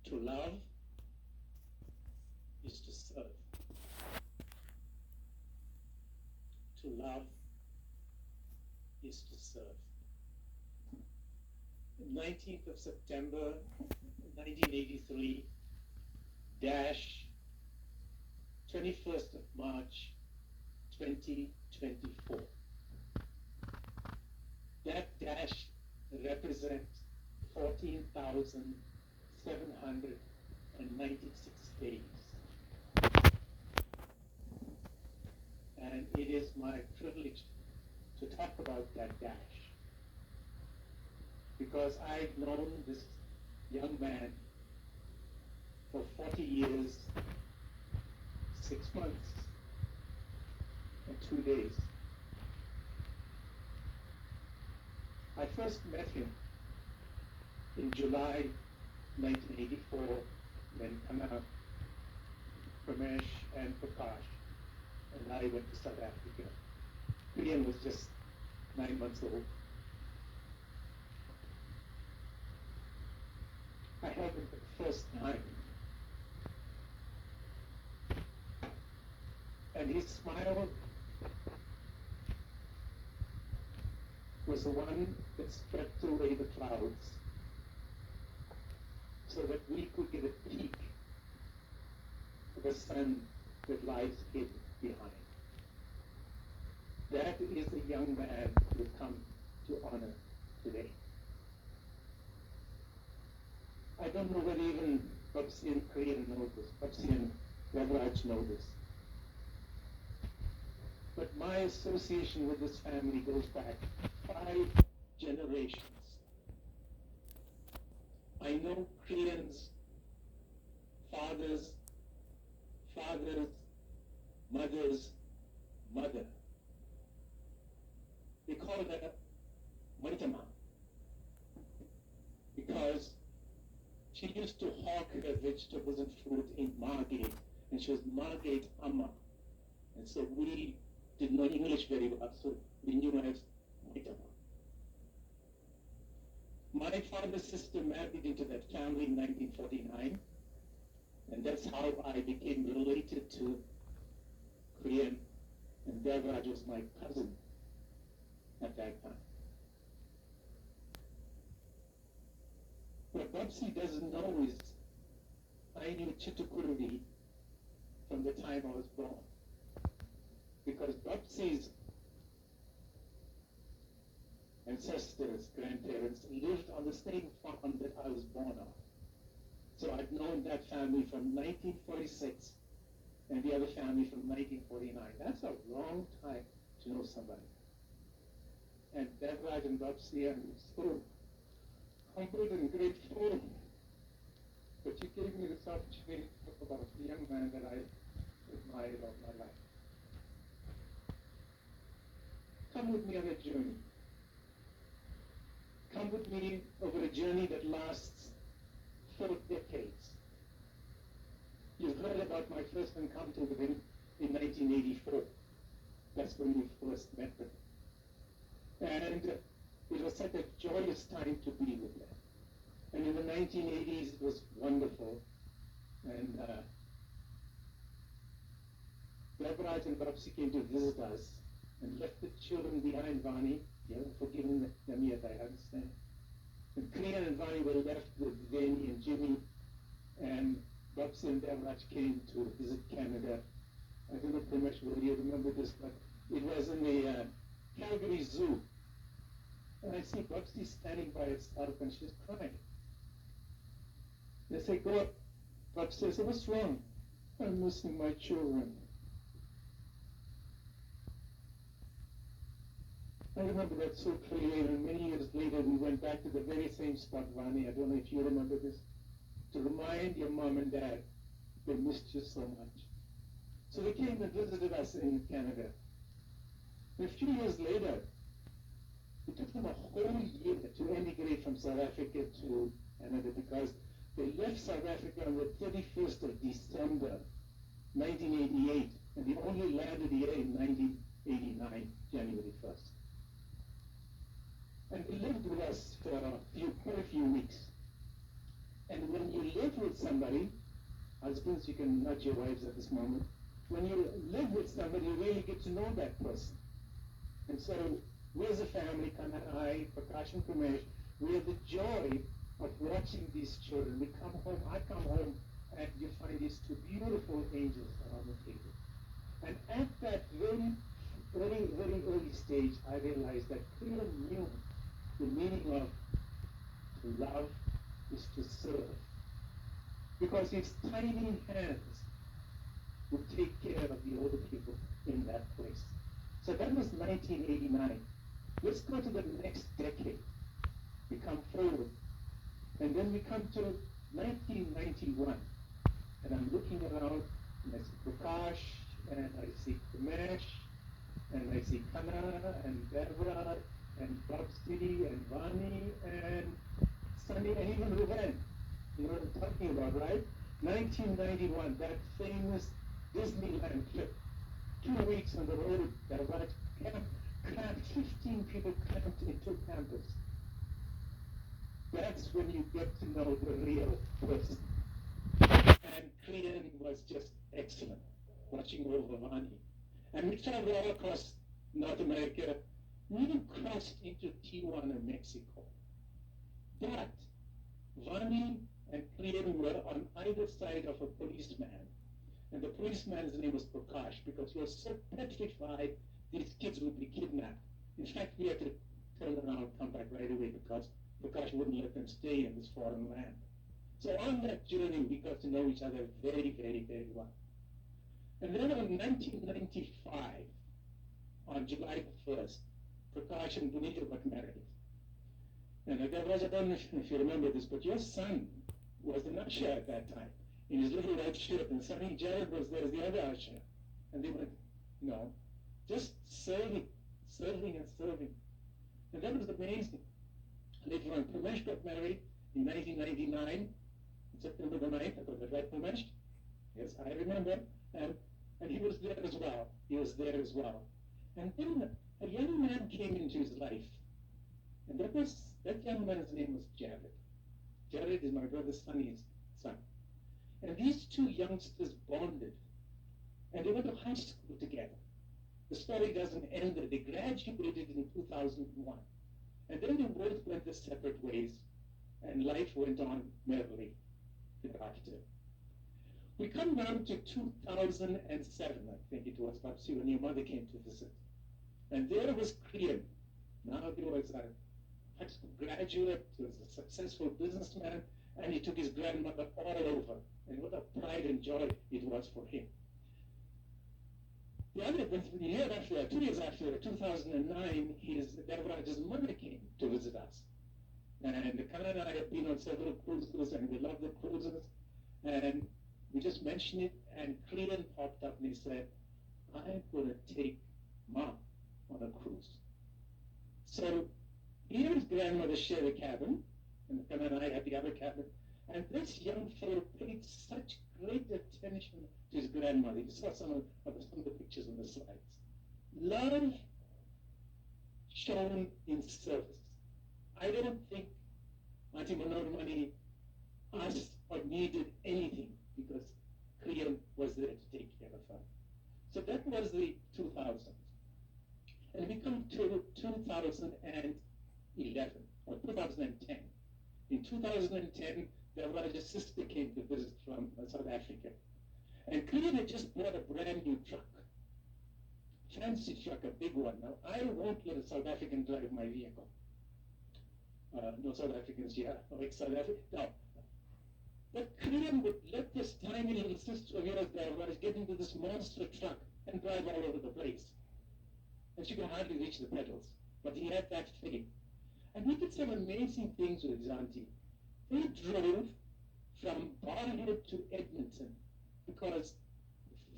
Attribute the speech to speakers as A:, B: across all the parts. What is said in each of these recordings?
A: To love is to serve. To love is to serve. 19th of September 1983 dash 21st of March 2024. That dash represents 14,796 days. And it is my privilege to talk about that dash, because I've known this young man for 40 years, 6 months, and 2 days. I first met him in July 1984 when Gonam, Ramesh, and Prakash and I went to South Africa. Krean was just 9 months old. I held him for the first time. And his smile was the one that swept away the clouds so that we could get a peek of the sun that lies hid behind. That is the young man we've come to honor today. I don't know whether even Babsi and Krean know this, Babsi and Ravraj know this. But my association with this family goes back 5 generations. I know Krean's father's mother's mother. They call her Maitama because she used to hawk her vegetables and fruit in Margate, and she was Margate Amma. And so we didn't know English very well, so we knew her as Maitama. My father's sister married into that family in 1949, and that's how I became related to Krean, and Devraj was my cousin at that time. What Babsi doesn't know is I knew Chittukuruvi from the time I was born, because Babsi's ancestors, grandparents, lived on the same farm that I was born on. So I've known that family from 1946 and the other family from 1949. That's a long time to know somebody. And Devraj and Babsi, I'm so humbled and grateful that you gave me this opportunity to talk about the young man that I admired all my life. Come with me on a journey. Come with me over a journey that lasts 4 decades. You've heard about my first encounter with him in 1984. That's when we first met him. And it was such a joyous time to be with him. And in the 1980s, it was wonderful. And Devraj and Babsi came to visit us and left the children behind, Vani. You haven't forgiven them yet, I understand. And Krean and Vani were left with Veni and Jimmy, and Babsi and Devraj came to visit Canada. I don't know pretty much whether you remember this, but it was in the Calgary Zoo. And I see Babsi standing by herself and she's crying. They say, go up. Babsi says, what's wrong? I'm missing my children. I remember that so clearly, and many years later we went back to the very same spot, Vani, I don't know if you remember this, to remind your mom and dad they missed you so much. So they came and visited us in Canada. And a few years later, it took them a whole year to emigrate from South Africa to Canada because they left South Africa on the 31st of December, 1988, and they only landed here in 1989, January 1st. And they lived with us for quite a few weeks. And when you live live with somebody, husbands, you can nudge your wives at this moment, when you live with somebody, you really get to know that person. And so we as a family, Kana and I, Prakash and Kumesh, we have the joy of watching these children. We come home, I come home, and you find these two beautiful angels around the table. And at that very early stage, I realized that Krean knew the meaning of to love is to serve. Because his tiny hands would take care of the older people in that place. So that was 1989. Let's go to the next decade. We come forward. And then we come to 1991. And I'm looking around, and I see Prakash, and I see Kumesh, and I see Kana, and Deborah, and Bob City, and Vani, and Sunny, and even Ruben. You know what I'm talking about, right? 1991, that famous Disneyland trip. 2 weeks on the road, Deborah cramped 15 people cramped into campus. That's when you get to know the real person. And Krean was just excellent, watching over Vani. And we traveled all across North America. We even crossed into Tijuana, Mexico. But Vani and Krean were on either side of a policeman. And the policeman's name was Prakash, because he was so petrified these kids would be kidnapped. In fact, we had to turn around and come back right away because Prakash wouldn't let them stay in this foreign land. So on that journey, we got to know each other very, very, very well. And then in 1995, on July the 1st, Prakash and Bunita got married. And I don't know if you remember this, but your son was an usher at that time, in his little red shirt, and Sonny Jared was there as the other usher. And they went, just serving. And that was amazing. Later on, Pumesh got married in 1999, September the 9th. I got that right, Pumesh? Yes, I remember. And he was there as well. And then a young man came into his life. And that young man's name was Jared. Jared is my brother Sonny's son. And these two youngsters bonded. And they went to high school together. The story doesn't end there. They graduated in 2001. And then they both went their separate ways. And life went on merrily thereafter. We come down to 2007, I think it was, perhaps when your mother came to visit. And there was Krean. Now he was a high school graduate, he was a successful businessman, and he took his grandmother all over. And what a pride and joy it was for him. The other, 2 years after, 2009, his mother came to visit us. And Kana and I have been on several cruises, and we love the cruises. And we just mentioned it, and Krean popped up and he said, I'm going to take Mom on a cruise. So he and his grandmother shared a cabin, and Kana and I had the other cabin. And this young fellow paid such great attention to his grandmother. You saw some of the pictures on the slides. Love shown in service. I don't think Auntie Manormani asked or needed anything because Krean was there to take care of her. So that was the 2000s. And we come to 2011 or 2010. In 2010, Deborah's sister came to visit from South Africa. And Krean had just bought a brand new truck. Fancy truck, a big one. Now, I won't let a South African drive my vehicle. No South Africans here. Like South Africa? No. But Krean would let this tiny little sister of yours, Deborah, get into this monster truck and drive all over the place. And she could hardly reach the pedals. But he had that faith. And he did some amazing things with his auntie. They drove from Barhead to Edmonton because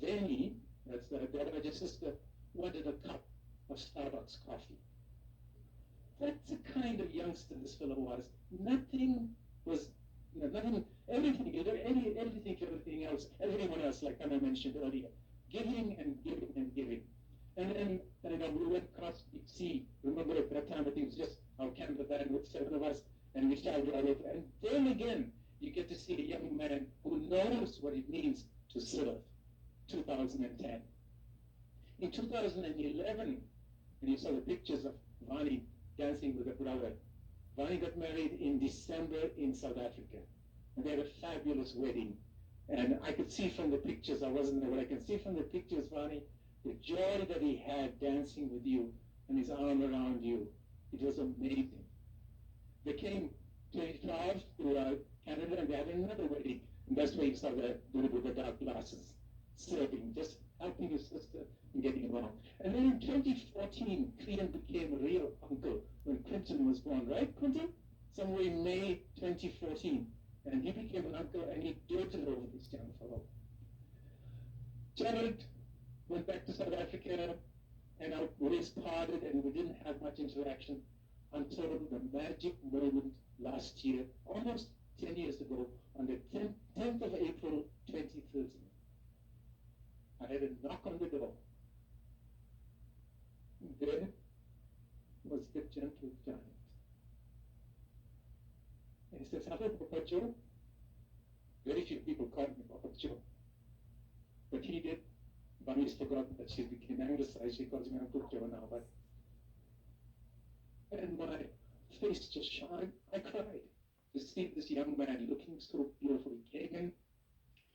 A: Veni, that's Deborah's sister, wanted a cup of Starbucks coffee. That's the kind of youngster this fellow was. Nothing was, nothing, everything else, everyone else, like Anna mentioned earlier, giving and giving and giving. And then, we went across the sea. Remember at that time, I think it was just our camper van with 7 of us, and we traveled all over. And then again, you get to see a young man who knows what it means to serve. 2010. In 2011, when you saw the pictures of Vani dancing with her brother, Vani got married in December in South Africa. And they had a fabulous wedding. And I could see from the pictures, I wasn't there, but I can see from the pictures, Vani, the joy that he had dancing with you and his arm around you. It was amazing. They came 2012 to Canada and they had another wedding. And that's where you saw the dude with the dark glasses serving, just helping his sister and getting along. And then in 2014, Krean became a real uncle when Quentin was born, right, Quentin? Somewhere in May 2014. And he became an uncle and he doted over this young fellow. Jared went back to South Africa and our ways parted and we didn't have much interaction until the magic moment last year, almost 10 years ago, on the 10th of April 2013. I had a knock on the door. There was the gentle giant. And he says, "Hello, Papa Joe." Very few people call me Papa Joe. But he did. Bunny's forgotten that she became anglicized. She calls me Uncle Joe now. But and my face just shined. I cried to see this young man looking so beautiful. He came in,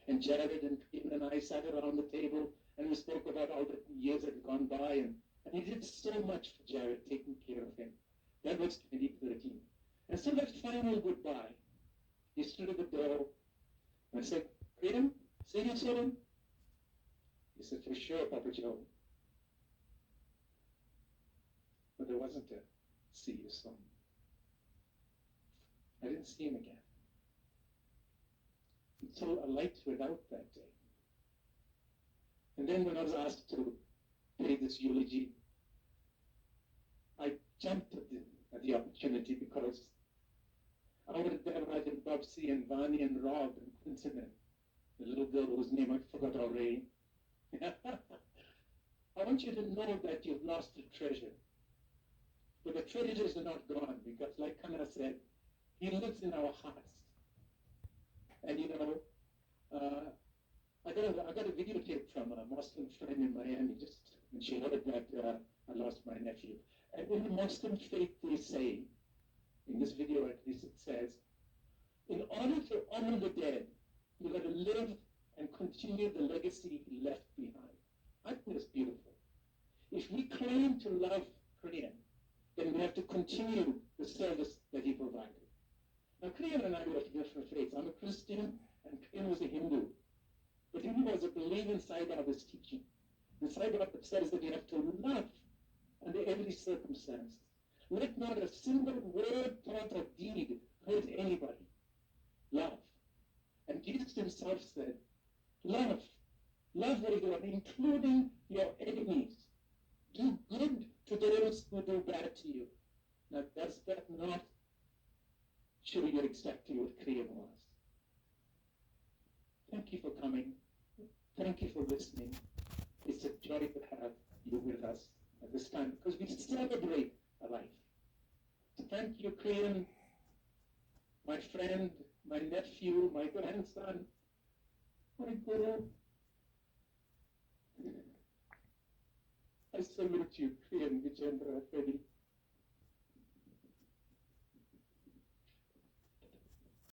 A: and Jared and Krean and I sat around the table, and we spoke about all the years that had gone by, and he did so much for Jared, taking care of him. That was 2013. And so that final goodbye, he stood at the door, and I said, "Krean, see you soon?" He said, "For sure, Papa Joe." But there wasn't a see you soon. I didn't see him again. Until a light went out that day. And then when I was asked to pay this eulogy, I jumped at the opportunity because I wanted to imagine Bobsy and Vani and Rob and Quentin and the little girl whose name I forgot already. I want you to know that you've lost a treasure. But the treasures are not gone because, like Kana said, he lives in our hearts. And you know, I got a videotape from a Muslim friend in Miami just when she heard that I lost my nephew. And in the Muslim faith, they say, in this video at least it says, in order to honor the dead, you got to live and continue the legacy he left behind. I think it's beautiful. If we claim to love Krean, then we have to continue the service that he provided. Now, Krean and I were of different faiths. I'm a Christian, and Krean was a Hindu. But he was a believer in Sai Baba's teaching. The Sai Baba says that you have to love under every circumstance. Let not a single word, thought, or deed hurt anybody. Love. And Jesus himself said, love. Love everyone, including your enemies. Do good to those who do bad to you. Now, does that not show you exactly what Krean was? Thank you for coming. Thank you for listening. It's a joy to have you with us at this time because we celebrate a life. So thank you, Krean, my friend, my nephew, my grandson, my guru. I salute you, Krean, Vijendra, Reddy.